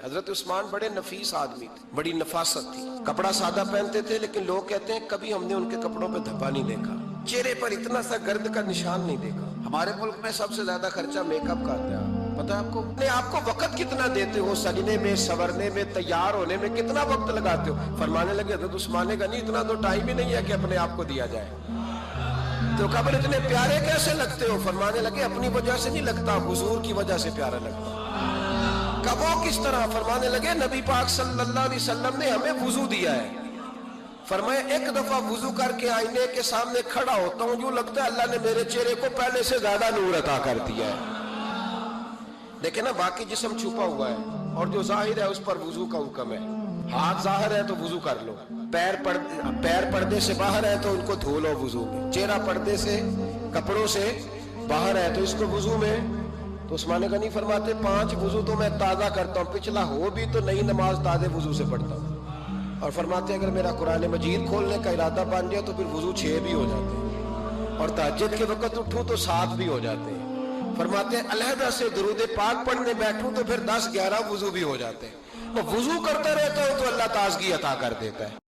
حضرت عثمان بڑے نفیس آدمی تھے، بڑی نفاست تھی، کپڑا سادہ پہنتے تھے، لیکن لوگ کہتے ہیں کبھی ہم نے ان کے کپڑوں پہ دھبا نہیں دیکھا، چہرے پر اتنا سا گرد کا نشان نہیں دیکھا۔ ہمارے ملک میں سب سے زیادہ خرچہ میک اپ کا آتا ہے، پتہ ہے آپ کو؟ آپ کو وقت کتنا دیتے ہو سجنے میں، سورنے میں، تیار ہونے میں کتنا وقت لگاتے ہو؟ فرمانے لگے حضرت عثمان نے کہا نہیں، اتنا تو ٹائم ہی نہیں ہے کہ اپنے آپ کو دیا جائے۔ تو قبر اتنے پیارے کیسے لگتے ہو؟ فرمانے لگے اپنی وجہ سے نہیں لگتا، حضور کی وجہ سے پیارا لگتا۔ کب وہ کس طرح؟ فرمانے لگے نبی پاک صلی اللہ علیہ وسلم نے ہمیں وضو دیا ہے، فرمایا ایک دفعہ وضو کر کے آئینے کے سامنے کھڑا ہوتا ہوں، یوں لگتا ہے اللہ نے میرے چہرے کو پہلے سے زیادہ نور عطا کر دیا ہے۔ لیکن نا باقی جسم چھپا ہوا ہے، اور جو ظاہر ہے اس پر وضو کا حکم ہے۔ ہاتھ ظاہر ہے تو وضو کر لو، پیر پردے سے باہر ہے تو ان کو دھو لو وضو میں، چہرہ پردے سے کپڑوں سے باہر ہے تو اس کو وضو میں۔ تو عثمان غنی فرماتے 5 وضو تو میں تازہ کرتا ہوں، پچھلا ہو بھی تو نئی نماز تازے وضو سے پڑھتا ہوں۔ اور فرماتے اگر میرا قرآن مجید کھولنے کا ارادہ بن گیا تو پھر وضو 6 بھی ہو جاتے ہیں، اور تہجد کے وقت اٹھوں تو 7 بھی ہو جاتے ہیں۔ فرماتے ہیں علیحدہ سے درود پاک پڑھنے بیٹھوں تو پھر 10-11 وضو بھی ہو جاتے ہیں۔ تو وضو کرتا رہتا ہوں تو اللہ تازگی عطا کر دیتا ہے۔